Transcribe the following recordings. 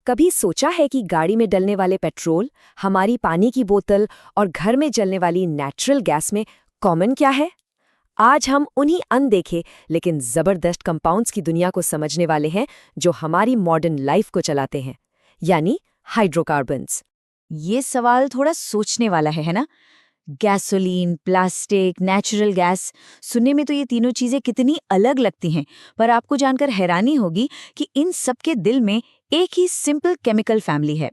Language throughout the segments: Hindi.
कभी सोचा है कि गाड़ी में डलने वाले पेट्रोल, हमारी पानी की बोतल और घर में जलने वाली नेचुरल गैस में कॉमन क्या है? आज हम उन्हीं अनदेखे लेकिन जबरदस्त कंपाउंड्स की दुनिया को समझने वाले हैं जो हमारी मॉडर्न लाइफ को चलाते हैं, यानी हाइड्रोकार्बन्स। ये सवाल थोड़ा सोचने वाला है ना? गैसोलीन, प्लास्टिक, नेचुरल गैस, सुनने में तो ये तीनों चीजें कितनी अलग लगती हैं, पर आपको जानकर हैरानी होगी कि इन सब के दिल में एक ही सिंपल केमिकल फैमिली है।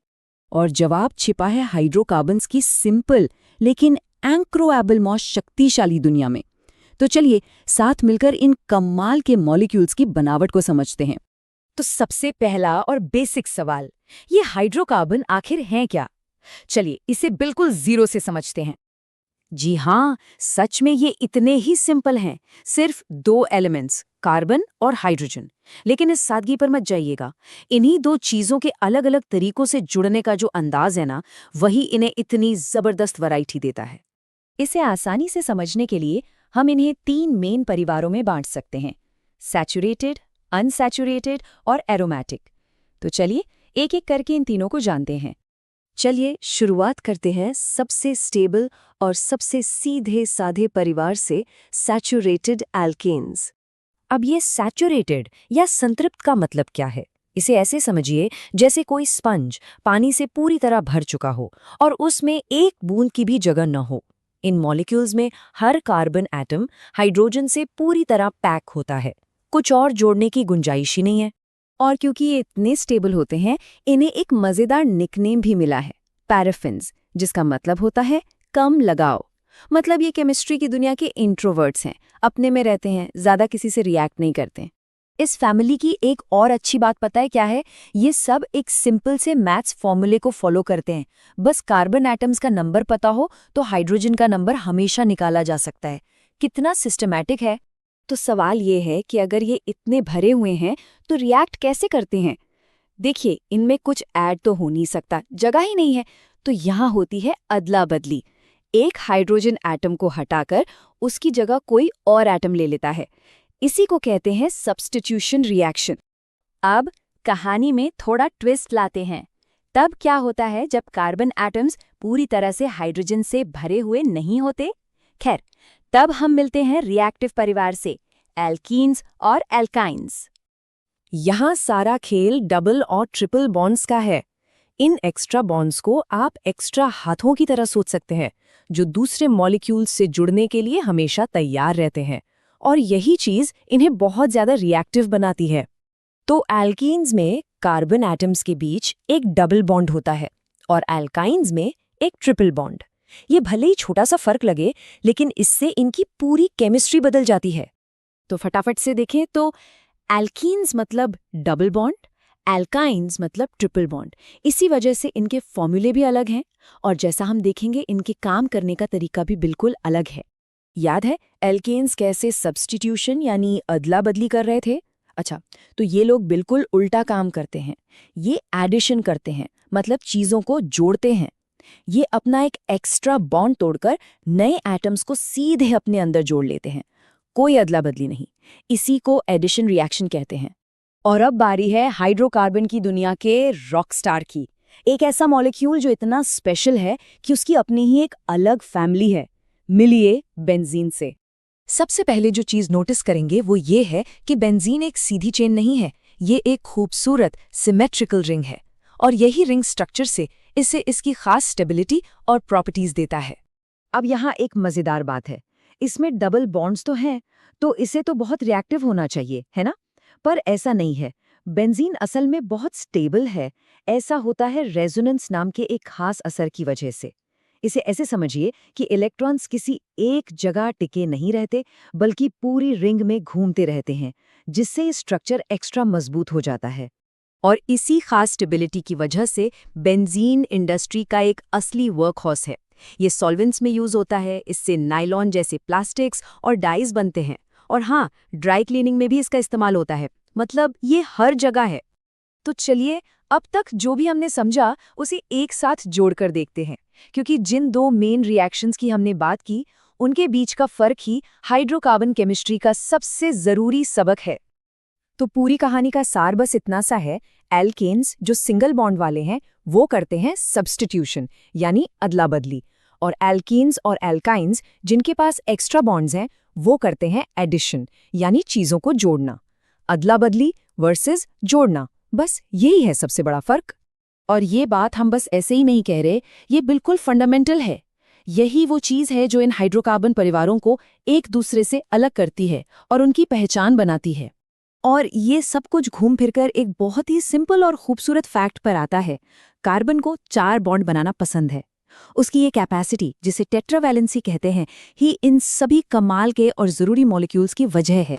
और जवाब छिपा है हाइड्रोकार्बन्स की सिंपल लेकिन एंक्रोएबल शक्तिशाली दुनिया में। तो चलिए साथ मिलकर इन कमाल के मॉलिक्यूल्स की बनावट को समझते हैं। तो सबसे पहला और बेसिक सवाल, ये हाइड्रोकार्बन आखिर हैं क्या? चलिए इसे बिल्कुल जीरो से समझते हैं। जी हाँ, सच में ये इतने ही सिंपल हैं, सिर्फ दो एलिमेंट्स, कार्बन और हाइड्रोजन। लेकिन इस सादगी पर मत जाइएगा, इन्हीं दो चीजों के अलग अलग तरीकों से जुड़ने का जो अंदाज है ना, वही इन्हें इतनी जबरदस्त वैरायटी देता है। इसे आसानी से समझने के लिए हम इन्हें तीन मेन परिवारों में बांट सकते हैं: सैचुरेटेड, अनसैचुरेटेड और एरोमेटिक। तो चलिए एक एक करके इन तीनों को जानते हैं। चलिए शुरुआत करते हैं सबसे स्टेबल और सबसे सीधे साधे परिवार से, सैचुरेटेड एल्केन्स। अब ये सैचुरेटेड या संतृप्त का मतलब क्या है? इसे ऐसे समझिए जैसे कोई स्पंज पानी से पूरी तरह भर चुका हो और उसमें एक बूंद की भी जगह न हो। इन मॉलिक्यूल्स में हर कार्बन एटम हाइड्रोजन से पूरी तरह पैक होता है, कुछ और जोड़ने की गुंजाइश ही नहीं है। और क्योंकि ये इतने स्टेबल होते हैं, इन्हें एक मजेदार निकनेम भी मिला है, पैराफिन्स, जिसका मतलब होता है कम लगाव। मतलब ये केमिस्ट्री की दुनिया के इंट्रोवर्ट्स हैं, अपने में रहते हैं, ज्यादा किसी से रिएक्ट नहीं करते। इस फैमिली की एक और अच्छी बात पता है क्या है? ये सब एक सिंपल से मैथ्स फॉर्मूले को फॉलो करते हैं। बस कार्बन एटम्स का नंबर पता हो तो हाइड्रोजन का नंबर हमेशा निकाला जा सकता है। कितना सिस्टमैटिक है। तो सवाल ये है कि अगर ये इतने भरे हुए हैं तो रिएक्ट कैसे करते हैं? देखिए, इनमें कुछ ऐड तो हो नहीं सकता, जगह ही नहीं है। तो यहाँ होती है अदला बदली। एक हाइड्रोजन एटम को हटाकर उसकी जगह कोई और एटम ले लेता है। इसी को कहते हैं सब्स्टिट्यूशन रिएक्शन। अब कहानी में थोड़ा ट्विस्ट लाते हैं। तब क्या होता है जब कार्बन एटम्स पूरी तरह से हाइड्रोजन से भरे हुए नहीं होते? खैर, तब हम मिलते हैं रिएक्टिव परिवार से, एल्कीन्स और एल्काइन्स। यहाँ सारा खेल डबल और ट्रिपल बॉन्ड्स का है। इन एक्स्ट्रा बॉन्ड्स को आप एक्स्ट्रा हाथों की तरह सोच सकते हैं, जो दूसरे मॉलिक्यूल्स से जुड़ने के लिए हमेशा तैयार रहते हैं, और यही चीज इन्हें बहुत ज्यादा रिएक्टिव बनाती है। तो एल्कीन्स में कार्बन एटम्स के बीच एक डबल बॉन्ड होता है और एल्काइन्स में एक ट्रिपल बॉन्ड। ये भले ही छोटा सा फर्क लगे, लेकिन इससे इनकी पूरी केमिस्ट्री बदल जाती है। तो फटाफट से देखें तो एल्कीन्स मतलब डबल बॉन्ड, एल्काइन्स मतलब ट्रिपल बॉन्ड। इसी वजह से इनके फॉर्मूले भी अलग हैं, और जैसा हम देखेंगे इनके काम करने का तरीका भी बिल्कुल अलग है। याद है एल्केन्स कैसे सब्स्टिट्यूशन यानी अदला बदली कर रहे थे? अच्छा, तो ये लोग बिल्कुल उल्टा काम करते हैं। ये एडिशन करते हैं, मतलब चीज़ों को जोड़ते हैं। ये अपना एक एक्स्ट्रा बॉन्ड तोड़कर नए एटम्स को सीधे अपने अंदर जोड़ लेते हैं, कोई अदला बदली नहीं। इसी को एडिशन रिएक्शन कहते हैं। और अब बारी है हाइड्रोकार्बन की दुनिया के रॉकस्टार की। एक ऐसा मॉलिक्यूल जो इतना स्पेशल है कि उसकी अपनी ही एक अलग फैमिली है। मिलिए बेंजीन से। सबसे पहले जो चीज नोटिस करेंगे वो ये है कि बेंजीन एक सीधी चेन नहीं है, ये एक खूबसूरत सिमेट्रिकल रिंग है, और यही रिंग स्ट्रक्चर से इसे इसकी खास स्टेबिलिटी और प्रॉपर्टीज देता है। अब यहाँ एक मजेदार बात है, इसमें डबल बॉन्ड्स तो हैं, तो इसे तो बहुत रिएक्टिव होना चाहिए, है ना? पर ऐसा नहीं है। बेंजीन असल में बहुत स्टेबल है। ऐसा होता है रेजोनेंस नाम के एक खास असर की वजह से। इसे ऐसे समझिए कि इलेक्ट्रॉन्स किसी एक जगह टिके नहीं रहते, बल्कि पूरी रिंग में घूमते रहते हैं, जिससे ये स्ट्रक्चर एक्स्ट्रा मजबूत हो जाता है। और इसी खास स्टेबिलिटी की वजह से बेंजीन इंडस्ट्री का एक असली वर्कहॉर्स है। ये सॉल्वेंट्स में यूज होता है, इससे नायलॉन जैसे प्लास्टिक्स और डाइज बनते हैं। और हाँ, ड्राई क्लीनिंग में भी इसका इस्तेमाल होता है। मतलब ये हर जगह है। तो चलिए अब तक जो भी हमने समझा उसे एक साथ जोड़कर देखते हैं, क्योंकि जिन दो मेन रिएक्शंस की हमने बात की, उनके बीच का फर्क ही हाइड्रोकार्बन केमिस्ट्री का सबसे जरूरी सबक है। तो पूरी कहानी का सार बस इतना सा है, एल्केन्स जो सिंगल बॉन्ड वाले हैं वो करते हैं सब्स्टिट्यूशन यानी अदला बदली, और एल्कीन्स और एल्काइन्स जिनके पास एक्स्ट्रा बॉन्ड्स हैं वो करते हैं एडिशन यानी चीजों को जोड़ना। अदला बदली वर्सेस जोड़ना, बस यही है सबसे बड़ा फर्क। और ये बात हम बस ऐसे ही नहीं कह रहे, ये बिल्कुल फंडामेंटल है। यही वो चीज़ है जो इन हाइड्रोकार्बन परिवारों को एक दूसरे से अलग करती है और उनकी पहचान बनाती है। और ये सब कुछ घूम फिरकर एक बहुत ही सिंपल और खूबसूरत फैक्ट पर आता है। कार्बन को 4 बॉन्ड बनाना पसंद है। उसकी ये कैपेसिटी, जिसे टेट्रावैलेंसी कहते हैं, ही इन सभी कमाल के और ज़रूरी मॉलिक्यूल्स की वजह है।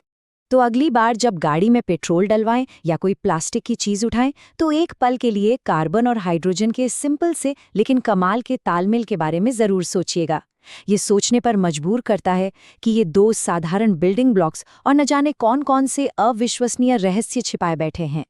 तो अगली बार जब गाड़ी में पेट्रोल डलवाएं या कोई प्लास्टिक की चीज़ उठाएं, तो एक पल के लिए कार्बन और हाइड्रोजन के सिंपल से लेकिन कमाल के तालमेल के बारे में ज़रूर सोचिएगा। ये सोचने पर मजबूर करता है कि ये 2 साधारण बिल्डिंग ब्लॉक्स और न जाने कौन-कौन से अविश्वसनीय रहस्य छिपाए बैठे हैं।